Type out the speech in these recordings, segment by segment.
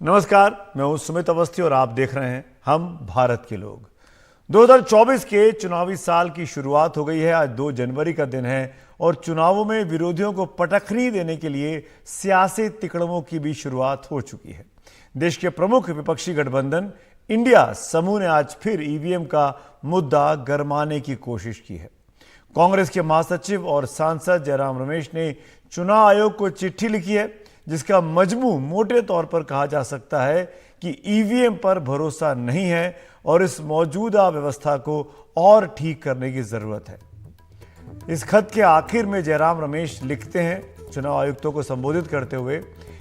नमस्कार, मैं हूं सुमित अवस्थी और आप देख रहे हैं हम भारत के लोग। 2024 के चुनावी साल की शुरुआत हो गई है। आज 2 जनवरी का दिन है और चुनावों में विरोधियों को पटखनी देने के लिए सियासी तिकड़मों की भी शुरुआत हो चुकी है। देश के प्रमुख विपक्षी गठबंधन इंडिया समूह ने आज फिर ईवीएम का मुद्दा गरमाने की कोशिश की है। कांग्रेस के महासचिव और सांसद जयराम रमेश ने चुनाव आयोग को चिट्ठी लिखी है, जिसका मजमू मोटे तौर पर कहा जा सकता है कि ईवीएम पर भरोसा नहीं है और इस मौजूदा व्यवस्था को और ठीक करने की जरूरत है। इस खत के आखिर में जयराम रमेश लिखते हैं चुनाव आयुक्तों को संबोधित करते हुए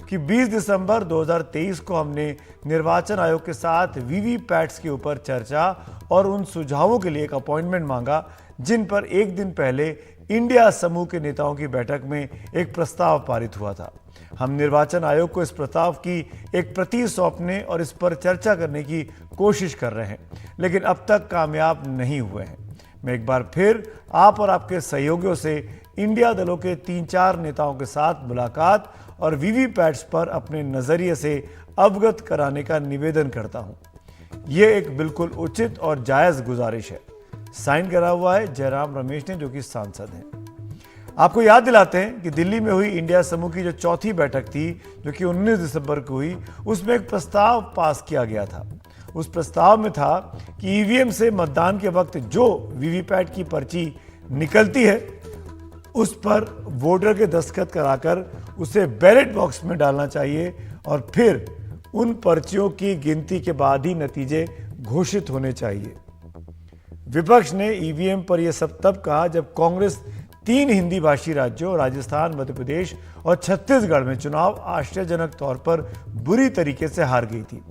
कि 20 दिसंबर 2023 को हमने निर्वाचन आयोग के साथ वीवीपैट्स के ऊपर चर्चा और उन सुझावों के लिए एक अपॉइंटमेंट मांगा, जिन पर एक दिन पहले इंडिया समूह के नेताओं की बैठक में एक प्रस्ताव पारित हुआ था। हम निर्वाचन आयोग को इस प्रस्ताव की एक प्रति सौंपने और इस पर चर्चा करने की कोशिश कर रहे हैं, लेकिन अब तक कामयाब नहीं हुए हैं। मैं एक बार फिर आप और आपके सहयोगियों से इंडिया दलों के 3-4 नेताओं के साथ मुलाकात और वीवीपैट्स पर अपने नजरिए से अवगत कराने का निवेदन करता हूं। यह एक बिल्कुल उचित और जायज गुजारिश है। साइन करा हुआ है जयराम रमेश ने, जो कि सांसद हैं। आपको याद दिलाते हैं कि दिल्ली में हुई इंडिया समूह की जो चौथी बैठक थी, जो कि 19 दिसंबर को हुई, उसमें एक प्रस्ताव पास किया गया था। उस प्रस्ताव में था कि ईवीएम से मतदान के वक्त जो वीवीपैट की पर्ची निकलती है, उस पर वोटर के दस्तखत कराकर उसे बैलेट बॉक्स में डालना चाहिए और फिर उन पर्चियों की गिनती के बाद ही नतीजे घोषित होने चाहिए। विपक्ष ने ईवीएम पर यह सब तब कहा जब कांग्रेस 3 हिंदी भाषी राज्यों राजस्थान, मध्य प्रदेश और छत्तीसगढ़ में चुनाव आश्चर्यजनक तौर पर बुरी तरीके से हार गई थी।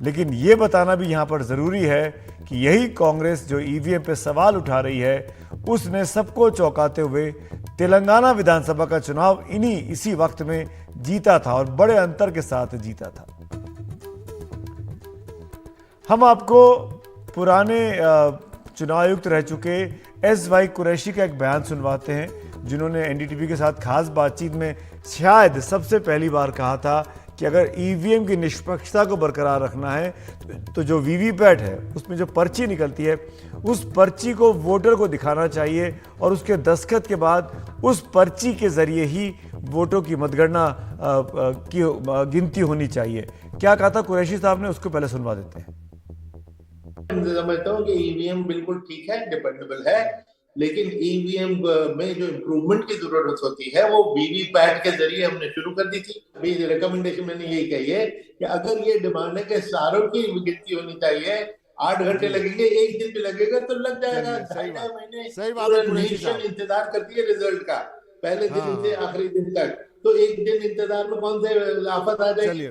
लेकिन यह बताना भी यहां पर जरूरी है कि यही कांग्रेस जो ईवीएम पे सवाल उठा रही है, उसने सबको चौंकाते हुए तेलंगाना विधानसभा का चुनाव इसी वक्त में जीता था और बड़े अंतर के साथ जीता था। हम आपको पुराने चुनाव आयुक्त रह चुके एस.वाई. कुरैशी का एक बयान सुनवाते हैं, जिन्होंने एनडीटीवी के साथ खास बातचीत में शायद सबसे पहली बार कहा था कि अगर ईवीएम की निष्पक्षता को बरकरार रखना है तो जो वीवीपैट है उसमें जो पर्ची निकलती है, उस पर्ची को वोटर को दिखाना चाहिए और उसके दस्तखत के बाद उस पर्ची के जरिए ही वोटों की मतगणना की गिनती होनी चाहिए। क्या कहा था कुरैशी साहब ने, उसको पहले सुनवा देते हैं। समझता हूँ कि ईवीएम बिल्कुल ठीक है, डिपेंडेबल है, लेकिन ईवीएम में जो इम्प्रूवमेंट की जरूरत होती है वो वीवीपैट के जरिए हमने शुरू कर दी थी। मेरी रिकमेंडेशन मैंने यही कही है कि अगर ये डिमांड है कि सारों की गिनती होनी चाहिए, 8 घंटे लगेंगे, 1 दिन भी लगेगा तो लग जाएगा। ढाई महीने पूरा नेशन इंतजार करती है रिजल्ट का, पहले दिन से आखिरी दिन तक, तो 1 दिन इंतजार में कौन से आफत आ जाएगी।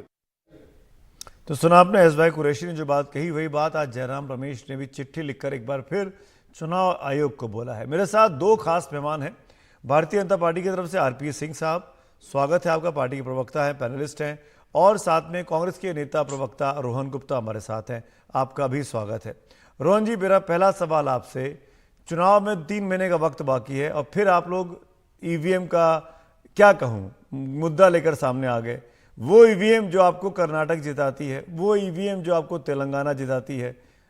तो सुना आपने एस.वाई. कुरैशी ने जो बात कही, वही बात आज जयराम रमेश ने भी चिट्ठी लिखकर एक बार फिर चुनाव आयोग को बोला है। मेरे साथ 2 खास मेहमान हैं। भारतीय जनता पार्टी की तरफ से आरपी सिंह साहब, स्वागत है आपका। पार्टी के प्रवक्ता हैं, पैनलिस्ट हैं, और साथ में कांग्रेस के नेता प्रवक्ता रोहन गुप्ता हमारे साथ हैं, आपका भी स्वागत है। रोहन जी, मेरा पहला सवाल आपसे, चुनाव में 3 महीने का वक्त बाकी है और फिर आप लोग ईवीएम का क्या कहूँ मुद्दा लेकर सामने आ गए। वो ईवीएम जो आपको कर्नाटक जिताती है, वो ईवीएम जो आपको तेलंगाना जिताती है,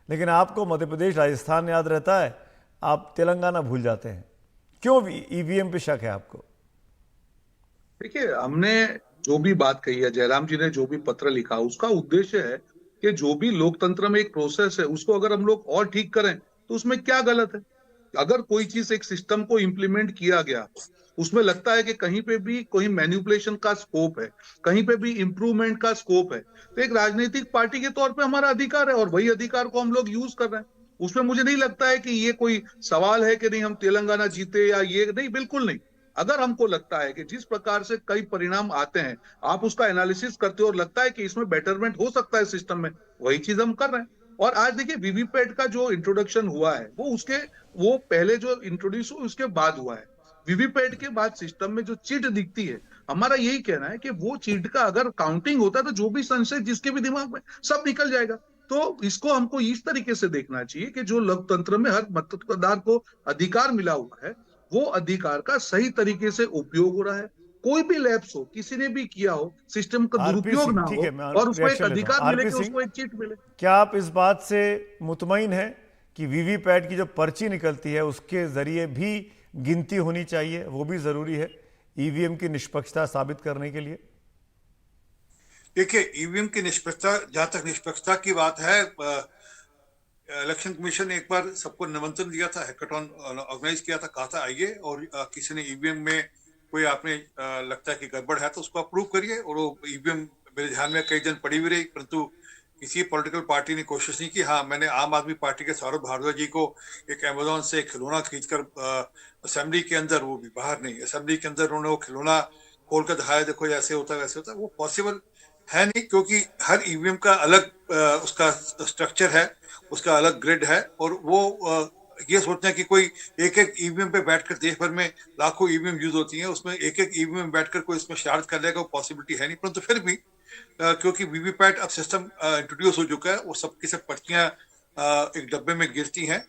लेकिन आपको मध्य प्रदेश, राजस्थान याद रहता है, आप तेलंगाना भूल जाते हैं। क्यों ईवीएम पे शक है आपको? देखिए, हमने जो भी बात कही है, जयराम जी ने जो भी पत्र लिखा, उसका उद्देश्य है कि जो भी लोकतंत्र में एक प्रोसेस है उसको अगर हम लोग और ठीक करें तो उसमें क्या गलत है। अगर कोई चीज एक सिस्टम को इंप्लीमेंट किया गया, उसमें लगता है कि कहीं पे भी कोई मैनिपुलेशन का स्कोप है, कहीं पे भी इंप्रूवमेंट का स्कोप है, तो एक राजनीतिक पार्टी के तौर पे हमारा अधिकार है और वही अधिकार को हम लोग यूज कर रहे हैं। उसमें मुझे नहीं लगता है कि ये कोई सवाल है कि नहीं हम तेलंगाना जीते या ये नहीं, बिल्कुल नहीं। अगर हमको लगता है कि जिस प्रकार से कई परिणाम आते हैं, आप उसका एनालिसिस करते हो और लगता है कि इसमें बेटरमेंट हो सकता है सिस्टम में, वही चीज हम कर रहे हैं। और आज देखिए, वीवीपैट का जो इंट्रोडक्शन हुआ है वो पहले जो इंट्रोड्यूस हुआ उसके बाद हुआ है। वीवीपैट के बाद सिस्टम में जो चीट दिखती है, हमारा यही कहना है कि वो चीट का अगर काउंटिंग होता है तो जो भी संशय जिसके भी दिमाग में सब निकल जाएगा। तो इसको हमको इस तरीके से देखना चाहिए कि जो लोकतंत्र में हर मतदार को अधिकार मिला हुआ है, वो अधिकार का सही तरीके से उपयोग हो रहा है। कोई भी लैप्स हो, किसी ने भी किया हो, सिस्टम का आरपी दुरुपयोग सिंह, ना ठीक हो है, मैं और उसको एक रिएक्शन लेता हूँ। अधिकार मिले आरपी कि सिंह, उसको एक चिट मिले। क्या आप इस बात से मुतमईन हैं कि वीवीपैट की जो पर्ची निकलती है उसके जरिए भी गिनती होनी चाहिए, वो भी जरूरी है ईवीएम की निष्पक्षता साबित करने के लिए? देखिए, ईवीएम की निष्पक्षता, जहां तक निष्पक्षता की बात है, इलेक्शन कमीशन ने एक बार सबको निमंत्रण दिया था, हैकाथॉन ऑर्गेनाइज किया था, कहा था आइए और किसी ने ईवीएम में कोई आपने लगता है कि गड़बड़ है तो उसको अप्रूव करिए। और वो ईवीएम मेरे ध्यान में कई दिन पड़ी हुई रही, परंतु किसी पॉलिटिकल पार्टी ने कोशिश नहीं की। हाँ, मैंने आम आदमी पार्टी के सौरभ भारद्वाज जी को एक अमेजोन से खिलौना खींचकर असेंबली के अंदर, वो भी बाहर नहीं, असेंबली के अंदर उन्होंने वो खिलौना खोल कर दिखाया, देखो ऐसे होता है वैसे होता है। वो पॉसिबल है नहीं, क्योंकि हर ईवीएम का अलग उसका स्ट्रक्चर है, उसका अलग ग्रिड है। और वो ये सोचना कि कोई एक एक ईवीएम पे बैठकर, देश भर में लाखों ईवीएम यूज होती हैं, उसमें एक एक ईवीएम में बैठकर कोई इसमें शरारत कर लेगा, वो पॉसिबिलिटी है नहीं। परंतु फिर भी क्योंकि वीवीपैट अब सिस्टम इंट्रोड्यूस हो चुका है, वो सबकी सब पर्चियां एक डब्बे में गिरती हैं।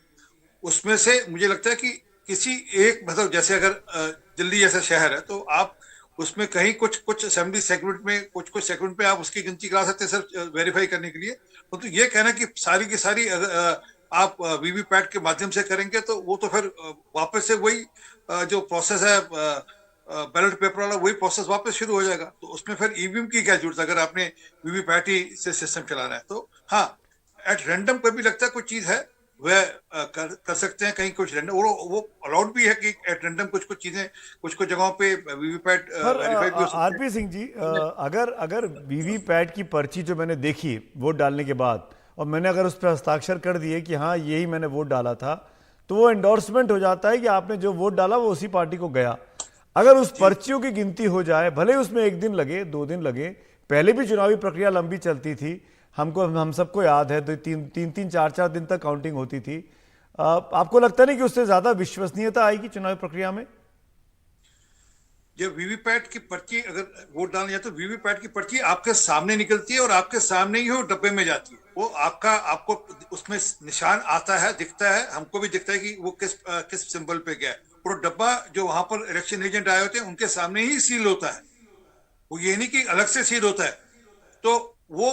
उसमें से मुझे लगता है कि किसी एक, मतलब जैसे अगर दिल्ली जैसा शहर है तो आप उसमें कहीं कुछ असेंबली सेगमेंट में कुछ सेगमेंट पे आप उसकी गिनती करा सकते हैं सिर्फ वेरीफाई करने के लिए। तो ये कहना कि सारी की सारी आप वीवीपैट के माध्यम से करेंगे तो वो तो फिर वापस से वही जो प्रोसेस है बैलेट पेपर वाला, वही प्रोसेस वापस शुरू हो जाएगा। तो उसमें फिर ईवीएम की क्या जरूरत है अगर आपने वीवीपैट ही से सिस्टम चलाना है। तो हाँ, एट रैंडम कोई भी लगता है कोई चीज है वह कर सकते हैं, कहीं कुछ रैंडम वो अलाउड भी है कि एट रैंडम कुछ चीजें कुछ जगहों पे वीवीपैट पर वेरीफाइड भी हो सकते हैं। आरपी सिंह जी, अगर अगर वीवीपैट की पर्ची जो मैंने देखी वोट डालने के बाद, और मैंने अगर उस पर हस्ताक्षर कर दिए कि हाँ यही मैंने वोट डाला था, तो वो एंडोर्समेंट हो जाता है कि आपने जो वोट डाला वो उसी पार्टी को गया। अगर उस पर्चियों की गिनती हो जाए, भले उसमें 1 दिन लगे 2 दिन लगे, पहले भी चुनावी प्रक्रिया लंबी चलती थी, हम सबको याद है, तो 3-4 दिन तक काउंटिंग होती थी। आपको लगता नहीं कि उससे ज्यादा विश्वसनीयता आएगी चुनावी प्रक्रिया में? जब वीवीपैट की पर्ची अगर वोट डालने जाए तो वीवीपैट की पर्ची आपके सामने निकलती है और आपके सामने ही वो डब्बे में जाती है। वो आपको उसमें निशान आता है, दिखता है, हमको भी दिखता है कि वो किस सिंबल पे गया है। और डब्बा जो वहां पर इलेक्शन एजेंट आए होते हैं उनके सामने ही सील होता है, वो ये नहीं कि अलग से सील होता है। तो वो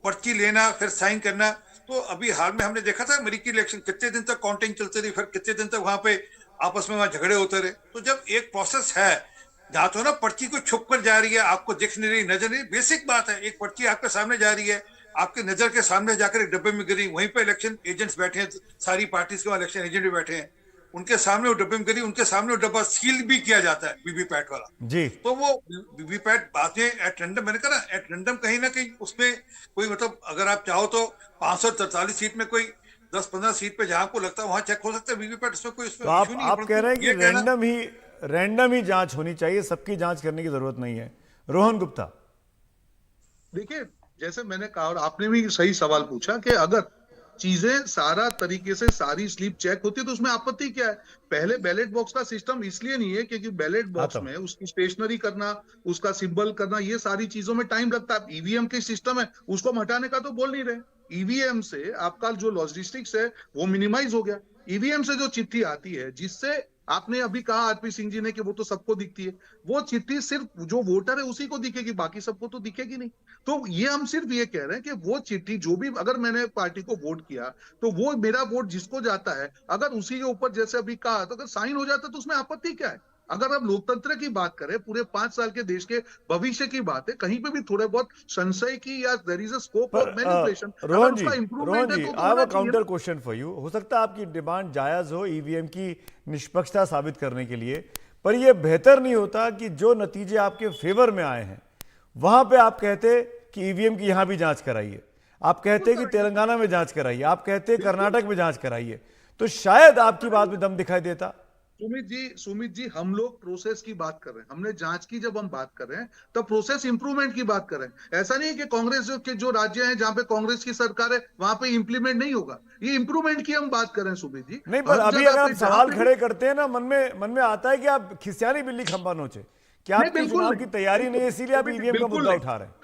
पर्ची लेना फिर साइन करना, तो अभी हाल में हमने देखा था अमेरिकी इलेक्शन, कितने दिन तक काउंटिंग चलती रही, फिर कितने दिन तक वहां पे आपस में वहां झगड़े होते रहे। तो जब एक प्रोसेस है जहां तो ना पर्ची को छुप कर जा रही है, आपको दिख नहीं रही, नजर नहीं, बेसिक बात है, एक पर्ची आपके सामने जा रही है, आपके नजर के सामने जाकर एक डब्बे में गिरी, वहीं पे इलेक्शन एजेंट्स बैठे हैं, सारी पार्टीज के इलेक्शन एजेंट भी बैठे हैं, उनके सामने वो डब्बे में गिरी, उनके सामने वो डब्बा सील भी किया जाता है वीवीपैट वाला। जी, तो वो वीवीपैट बातें एट रैंडम, मैंने कहा ना एट रैंडम, कहीं ना कहीं उसमें कोई, मतलब अगर आप चाहो तो 543 सीट में कोई 10-15 सीट पे जहां आपको लगता है वहां चेक हो सकता है वीवीपैट, उसमें कोई तो आप इशू नहीं है। कह रहे हैं कि रैंडम ही जांच होनी चाहिए, सबकी जांच करने की जरूरत नहीं है। रोहन गुप्ता, देखिए, जैसे मैंने कहा और आपने भी सही सवाल पूछा कि अगर चीजें सारा तरीके से सारी स्लिप चेक होती है तो उसमें आपत्ति क्या है। पहले बैलेट बॉक्स का सिस्टम इसलिए नहीं है क्योंकि बैलेट बॉक्स में उसकी स्टेशनरी करना, उसका सिंबल करना, ये सारी चीजों में टाइम लगता है। ईवीएम के सिस्टम है, उसको हम हटाने का तो बोल नहीं रहे। ईवीएम से आपका जो लॉजिस्टिक्स है वो मिनिमाइज हो गया। ईवीएम से जो चिट्ठी आती है, जिससे आपने अभी कहा आरपी सिंह जी ने कि वो तो सबको दिखती है, वो चिट्ठी सिर्फ जो वोटर है उसी को दिखेगी, बाकी सबको तो दिखेगी नहीं। तो ये हम सिर्फ ये कह रहे हैं कि वो चिट्ठी जो भी, अगर मैंने पार्टी को वोट किया तो वो मेरा वोट जिसको जाता है, अगर उसी के ऊपर जैसे अभी कहा तो अगर साइन हो जाता है तो उसमें आपत्ति क्या है। अगर हम लोकतंत्र की बात करें, पूरे 5 साल के देश के भविष्य की बात है, कहीं पे भी थोड़े बहुत संशय की या there is a scope of manipulation, अगर उसका इंप्रूवमेंट है तो आई हैव होना अ चाहिए। Counter question for you. हो सकता है आपकी डिमांड जायज हो ईवीएम की निष्पक्षता साबित करने के लिए, पर यह बेहतर नहीं होता कि जो नतीजे आपके फेवर में आए हैं वहां पे आप कहते कि ईवीएम की यहां भी जांच कराइए, आप कहते कि तेलंगाना में जांच कराइए, आप कहते कर्नाटक में जांच कराइए, तो शायद आपकी बात में दम दिखाई देता। सुमित जी, हम लोग प्रोसेस की बात कर रहे हैं, हमने जांच की जब हम बात कर रहे हैं तब प्रोसेस इंप्रूवमेंट की बात कर रहे हैं। ऐसा नहीं है कि कांग्रेस के जो राज्य हैं जहां पे कांग्रेस की सरकार है वहां पे इंप्लीमेंट नहीं होगा, ये इंप्रूवमेंट की हम बात कर रहे हैं सुमित जी। नहीं, पर अभी अगर आप सवाल खड़े करते हैं ना, मन में आता है कि आप खिसियानी बिल्ली खंबा नोचे, क्या आपकी चुनाव की तैयारी नहीं है इसीलिए आप ईवीएम का मुद्दा उठा रहे हैं?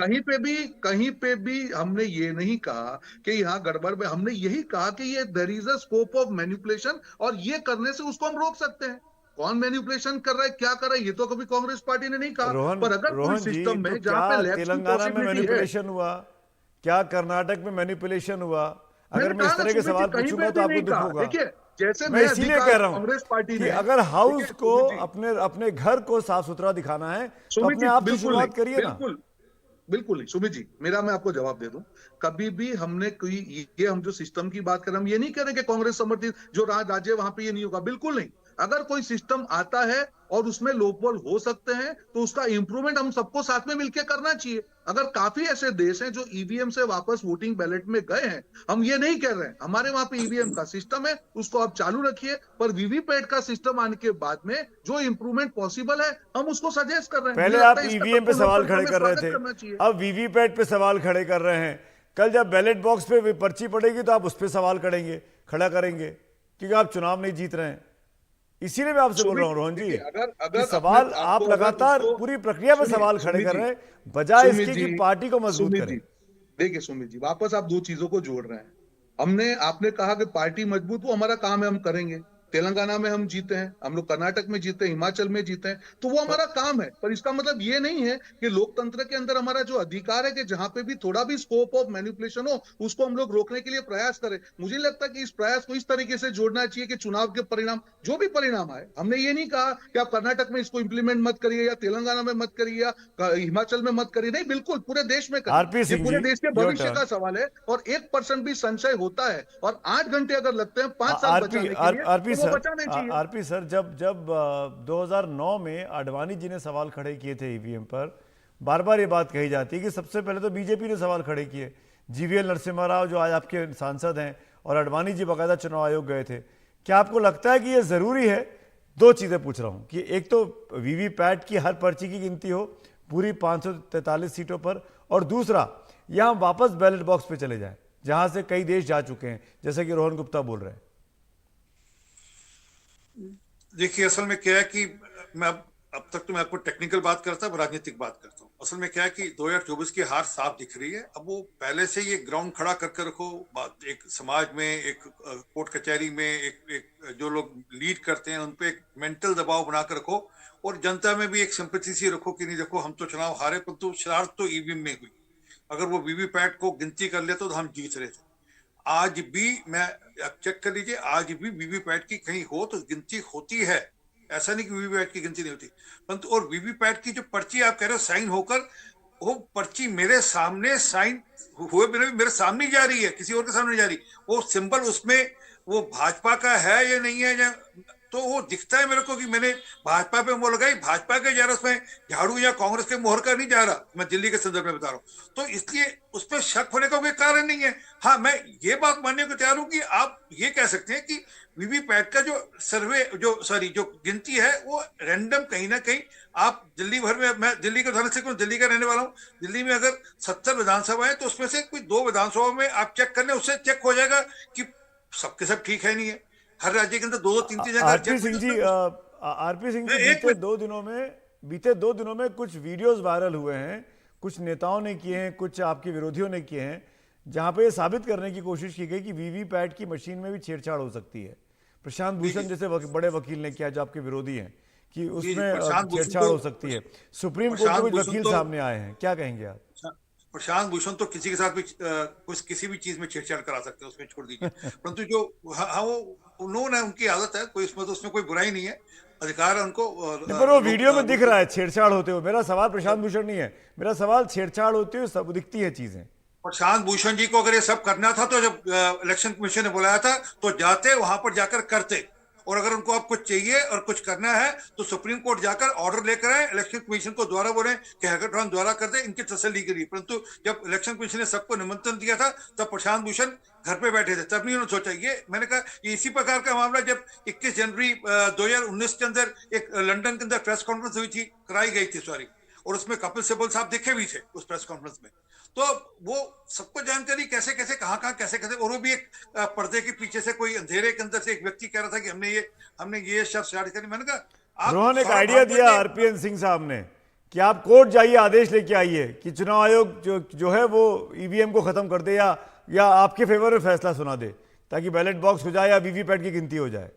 कहीं पे भी हमने ये नहीं कहा कि यहाँ गड़बड़ में, हमने यही कहा कि ये there is a scope of manipulation और ये करने से उसको हम रोक सकते हैं। कौन मैनिपुलेशन कर रहा है, क्या कर रहा है, ये तो कभी कांग्रेस पार्टी ने नहीं कहा। रोहन पर अगर कोई रोहन जी, सिस्टम तो में जहां क्या पे लैप्स की तेलंगाना में पॉसिबिलिटी है, मैनिपुलेशन हुआ, क्या कर्नाटक में मैनिपुलेशन हुआ? अगर मैंने मैं इस कहा ना तरह के सुमित जी, सवाल कहीं पूछूंगा पे तो भी आपको नहीं दुख कहा। होगा। देखिए जैसे मैं नए इसीलिए अधिकार कह रहा हूं कांग्रेस पार्टी कि ने, अगर हाउस देखिए को सुमित जी, अपने घर को साफ सुथरा दिखाना है तो सुमित अपने जी आप से बिल्कुल नहीं, शुरुआत करिए ना। बिल्कुल बिल्कुल नहीं सुमित जी, मेरा मैं आपको जवाब दे दूं। कभी भी हमने कोई, ये हम जो सिस्टम की बात कर रहे हैं, हम ये नहीं कह रहे कि कांग्रेस समर्थित जो राज्य वहां पे ये नहीं होगा, बिल्कुल नहीं। अगर कोई सिस्टम आता है और उसमें लोपहोल हो सकते हैं तो उसका इंप्रूवमेंट हम सबको साथ में मिलकर करना चाहिए। अगर काफी ऐसे देश हैं जो ईवीएम से वापस वोटिंग बैलेट में गए हैं, हम ये नहीं कह रहे हैं, हमारे वहां पे ईवीएम का सिस्टम है, उसको आप चालू रखिए, पर वीवीपैट का सिस्टम आने के बाद में जो इंप्रूवमेंट पॉसिबल है हम उसको सजेस्ट कर रहे हैं। मुझे पहले आप लगता है इसका ईवीएम पे सबको सवाल लोकतंत्र खड़े में कर रहे स्वागत थे, करना चाहिए। अब वीवीपैट पे सवाल खड़े कर रहे हैं। कल जब बैलेट बॉक्स पे पर्ची पड़ेगी तो आप उस पे सवाल खड़ा करेंगे, क्योंकि आप चुनाव नहीं जीत रहे हैं। इसीलिए मैं आपसे बोल रहा हूं रोहन जी देखिए, अगर कि अगर सवाल अपने आप आपको अगर लगातार उसको पूरी प्रक्रिया में सुनिए, सवाल खड़े सुमित कर जी, रहे हैं, बजाय सुमित इसके जी, कि पार्टी को मजबूत सुमित करें। जी, देखिए सुमित जी, वापस आप दो चीजों को जोड़ रहे हैं। हमने आपने कहा कि पार्टी मजबूत, वो हमारा काम है, हम करेंगे। तेलंगाना में हम जीते हैं, हम लोग कर्नाटक में जीते हैं, हिमाचल में जीते हैं, तो वो हमारा काम है। पर इसका मतलब ये नहीं है कि लोकतंत्र के अंदर हमारा जो अधिकार है कि जहां पे भी थोड़ा भी स्कोप ऑफ मैनिपुलेशन हो उसको हम लोग रोकने के लिए प्रयास करें। मुझे लगता है कि इस प्रयास को इस तरीके से जोड़ना चाहिए कि चुनाव के परिणाम, जो भी परिणाम आए, हमने ये नहीं कहा कि आप कर्नाटक में इसको इंप्लीमेंट मत करिए या तेलंगाना में मत करिए या हिमाचल में मत करिए, नहीं, बिल्कुल पूरे देश में करिए। आरपी ये सिंह पूरे जी, देश के योर भविष्य टर्न। का सवाल है, और 1% भी संशय होता है और 8 घंटे अगर लगते हैं 5 साल आरपी बचाने के लिए, आरपी तो वो सर, बचाने चाहिए। आरपी सर, जब जब 2009 में आडवाणी जी ने सवाल खड़े किए थे ईवीएम पर, बार बार ये बात कही जाती है कि सबसे पहले तो बीजेपी ने सवाल खड़े किए। जीवीएल नरसिम्हा राव जो आज आपके सांसद हैं और आडवाणी जी बाकायदा चुनाव आयोग गए थे। क्या आपको लगता है कि ये जरूरी है? दो चीजें पूछ रहा हूं कि एक तो वीवीपैट की हर पर्ची की गिनती हो पूरी 543 सीटों पर, और दूसरा यहां वापस बैलेट बॉक्स पे चले जाए जहां से कई देश जा चुके हैं, जैसे कि रोहन गुप्ता बोल रहे हैं। देखिए असल में क्या है कि मैं अब तक तो मैं आपको टेक्निकल बात करता हूँ, राजनीतिक बात करता हूँ। असल में क्या है कि 2024 की हार साफ दिख रही है। अब वो पहले से ये ग्राउंड खड़ा करके रखो, एक समाज में, एक कोर्ट कचहरी में, एक जो लोग लीड करते हैं उन पे एक मेंटल दबाव बना कर रखो, और जनता में भी एक सिंपैथी सी रखो कि नहीं देखो हम तो चुनाव हारे, परंतु शरारत तो ईवीएम में हुई। अगर वो वीवीपैट को गिनती कर लेते तो हम जीत रहे थे। आज भी मैं चेक कर लीजिए, आज भी वीवीपैट की कहीं हो तो गिनती होती है, ऐसा नहीं कि वीवीपैट की गिनती नहीं होती। परंतु और वीवीपैट की जो पर्ची आप कह रहे हो साइन होकर, वो पर्ची मेरे सामने साइन हुए बिना भी मेरे सामने जा रही है, किसी और के सामने जा रही। वो सिंबल उसमें वो भाजपा का है या नहीं है, तो वो दिखता है मेरे को कि मैंने भाजपा पे मोहर लगाई, भाजपा के जा रहा, उसमें झाड़ू या कांग्रेस के मोहर का नहीं जा रहा। मैं दिल्ली के संदर्भ में बता रहा हूँ, तो इसलिए उस पर शक होने का कोई कारण नहीं है। हाँ, मैं ये बात मानने को तैयार हूं कि आप ये कह सकते हैं कि वीवीपैट का जो सर्वे जो गिनती है वो रैंडम कहीं ना कहीं, आप दिल्ली भर में, मैं दिल्ली का उदाहरण से, दिल्ली का रहने वाला हूँ, दिल्ली में अगर 70 विधानसभा है तो उसमें से कोई 2 विधानसभा में आप चेक कर लें, उससे चेक हो जाएगा कि सबके सब ठीक है नहीं है। हर राज्य के अंदर 2-3 जगह आरपी सिंह जी, बीते दो दिनों में कुछ वीडियोस वायरल हुए हैं, कुछ नेताओं ने किए हैं, कुछ आपके विरोधियों ने किए हैं, जहां पे ये साबित करने की कोशिश की गई कि वीवीपैट की मशीन में भी छेड़छाड़ हो सकती है। प्रशांत भूषण जैसे बड़े वकील ने किया, जो आपके विरोधी हैं, कि उसमें छेड़छाड़ हो सकती है। सुप्रीम कोर्ट के कुछ वकील सामने आए हैं, क्या कहेंगे आप? प्रशांत भूषण तो किसी के साथ भी कुछ किसी भी चीज में छेड़छाड़ करा सकते हैं, उसमें छोड़ दीजिए। परंतु जो हाँ वो उन्होंने, उनकी आदत है, कोई इसमें तो उसमें कोई बुराई नहीं है, अधिकार है उनको। पर वो वीडियो में दिख रहा है छेड़छाड़ होते हुए। मेरा सवाल प्रशांत भूषण नहीं है, मेरा सवाल छेड़छाड़ होते हुए सब दिखती है चीजें। प्रशांत भूषण जी को अगर ये सब करना था तो जब इलेक्शन कमीशन ने बुलाया था तो जाते, वहां पर जाकर करते। और अगर उनको अब कुछ चाहिए और कुछ करना है तो सुप्रीम कोर्ट जाकर ऑर्डर लेकर आए, इलेक्शन कमीशन को द्वारा बोले कि हैकाथॉन द्वारा कर दे, इनकी तसल्ली करिए। परंतु जब इलेक्शन कमीशन ने सबको निमंत्रण दिया था तब प्रशांत भूषण घर पे बैठे थे, तब नहीं उन्होंने सोचा। ये मैंने कहा ये इसी प्रकार का मामला जब 21 जनवरी 2019 के अंदर एक लंदन के अंदर प्रेस कॉन्फ्रेंस हुई थी, कराई गई थी सॉरी, और उसमें कपिल सिब्बल साहब दिखे भी थे उस प्रेस कॉन्फ्रेंस में। तो वो सबको जानकारी कैसे कैसे कहां कैसे कैसे, और वो भी एक पर्दे के पीछे से, कोई अंधेरे के अंदर से एक व्यक्ति कह रहा था कि हमने ये शब्द शायद करी। मैंने कहा रोहन, एक आइडिया दिया आरपीएन सिंह साहब ने कि आप कोर्ट जाइए, आदेश लेके आइए कि चुनाव आयोग जो है वो ईवीएम को खत्म कर दे या आपके फेवर में फैसला सुना दे, ताकि बैलेट बॉक्स हो जाए या वीवीपैट की गिनती हो जाए।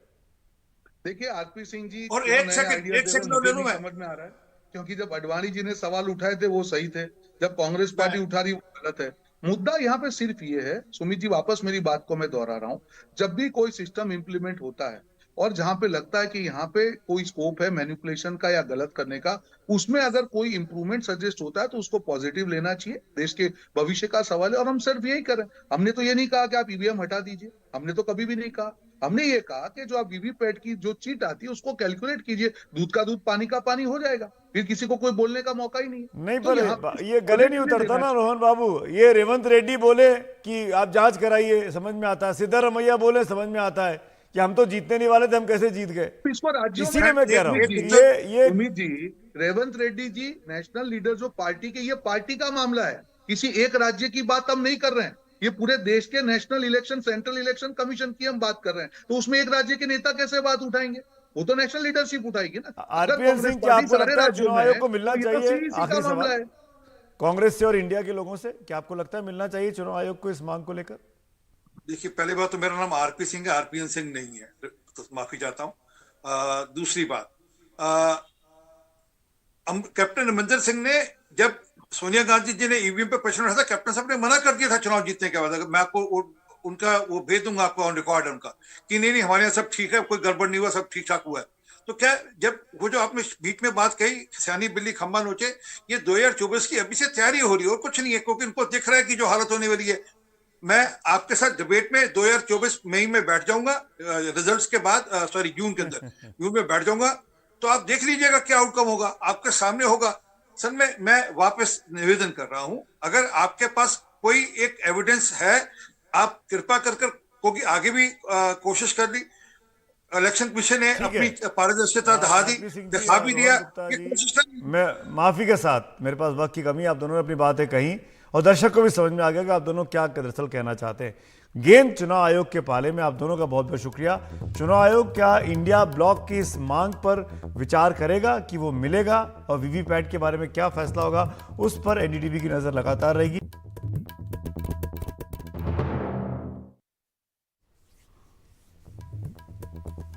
देखिए आरपी सिंह जी और जो एक नए सेकंड आइडिया दे रहे हैं, और ले मुझे लूं नहीं मैं। समझ में आ रहा है, क्योंकि जब अडवाणी जी ने सवाल उठाए थे वो सही थे, जब कांग्रेस पार्टी उठा रही वो गलत है। मुद्दा यहाँ पे सिर्फ ये है, सुमित जी वापस मेरी बात को मैं दोहरा रहा हूँ, जब भी कोई सिस्टम इंप्लीमेंट होता है और जहां पे लगता है कि यहाँ पे कोई स्कोप है मैनिपुलेशन का या गलत करने का, उसमें अगर कोई इंप्रूवमेंट सजेस्ट होता है तो उसको पॉजिटिव लेना चाहिए। देश के भविष्य का सवाल है और हम सिर्फ यही करें। हमने तो ये नहीं कहा कि आप ईवीएम हटा दीजिए, हमने तो कभी भी नहीं कहा। हमने ये कहा कि जो आप वीवीपैट की जो चीट आती है उसको कैलकुलेट कीजिए, दूध का दूध पानी का पानी हो जाएगा, फिर किसी को कोई बोलने का मौका ही नहीं है। नहीं, तो पर यहाँ ये गले नहीं उतरता ना रोहन बाबू। ये रेवंत रेड्डी बोले कि आप जांच कराइए, समझ में आता है। सिद्धारमैया बोले, समझ में आता है कि हम तो जीतने नहीं वाले थे, हम कैसे जीत गए। इसको राज्यों इसीलिए मैं कह रहा हूँ ये उम्मीद जी, रेवंत रेड्डी जी नेशनल लीडर जो पार्टी के, ये पार्टी का मामला है, किसी एक राज्य की बात हम नहीं कर रहे हैं। ये पूरे देश के national election, central election commission की हम बात कर रहे हैं, तो उसमें एक राज्य के नेता कैसे बात उठाएंगे? वो तो नेशनल लीडरशिप उठाएगी ना। आरपीएन सिंह, क्या आपको लगता है चुनाव आयोग को मिलना चाहिए? आखिरी सवाल कांग्रेस से और इंडिया के लोगों से, क्या आपको लगता है मिलना चाहिए चुनाव आयोग को इस मांग को लेकर? देखिए, पहली बात तो मेरा नाम आरपी सिंह है, आरपीएन सिंह नहीं है, तो माफी चाहता हूं। दूसरी बात, कैप्टन अमरिंदर सिंह ने, जब सोनिया गांधी जी ने ईवीएम पे प्रश्न उठाया था, कैप्टन साहब ने मना कर दिया था चुनाव जीतने के बाद। अगर मैं आपको उनका वो भेज दूंगा आपको ऑन रिकॉर्ड है उनका, कि नहीं हमारे यहाँ सब ठीक है, कोई गड़बड़ नहीं हुआ, सब ठीक ठाक हुआ है। तो क्या, जब वो जो आपने बीच में बात कही, सियानी बिल्ली खंबा नोचे, ये 2024 की अभी से तैयारी हो रही है और कुछ नहीं है, क्योंकि इनको दिख रहा है कि जो हालत होने वाली है। मैं आपके साथ डिबेट में 2024 मई में बैठ जाऊंगा, रिजल्ट्स के बाद, सॉरी जून के अंदर, जून में बैठ जाऊंगा, तो आप देख लीजिएगा क्या आउटकम होगा, आपके सामने होगा। सर मैं वापस निवेदन कर रहा हूं, अगर आपके पास कोई एक एविडेंस है, आप कृपा कर क्योंकि आगे भी कोशिश कर ली, इलेक्शन कमीशन ने अपनी पारदर्शिता दिखा भी दिया। मैं माफी के साथ, मेरे पास वक्त की कमी, आप दोनों ने अपनी बातें कही और दर्शक को भी समझ में आ गया कि आप दोनों क्या दरअसल कहना चाहते हैं। गेंद चुनाव आयोग के पाले में, आप दोनों का बहुत बहुत शुक्रिया। चुनाव आयोग क्या इंडिया ब्लॉक की इस मांग पर विचार करेगा कि वो मिलेगा, और वीवीपैट के बारे में क्या फैसला होगा, उस पर एनडीटीवी की नजर लगातार रहेगी।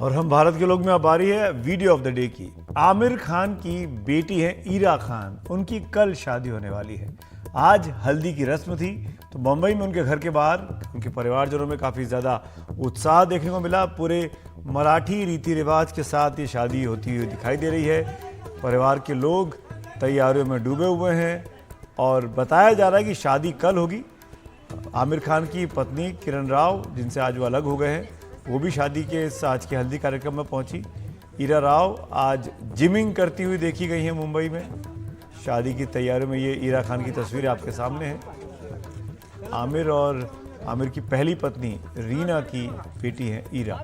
और हम भारत के लोग में अब बारी है वीडियो ऑफ द डे की। आमिर खान की बेटी है ईरा खान, उनकी कल शादी होने वाली है। आज हल्दी की रस्म थी, तो मुंबई में उनके घर के बाहर उनके परिवारजनों में काफ़ी ज़्यादा उत्साह देखने को मिला। पूरे मराठी रीति रिवाज के साथ ये शादी होती हुई दिखाई दे रही है। परिवार के लोग तैयारियों में डूबे हुए हैं और बताया जा रहा है कि शादी कल होगी। आमिर खान की पत्नी किरण राव, जिनसे आज वो अलग हो गए हैं, वो भी शादी के इस आज के हल्दी कार्यक्रम में पहुंची। ईरा राव आज जिमिंग करती हुई देखी गई हैं मुंबई में। शादी की तैयारियों में ये ईरा खान की तस्वीर आपके सामने है। आमिर और आमिर की पहली पत्नी रीना की बेटी है ईरा।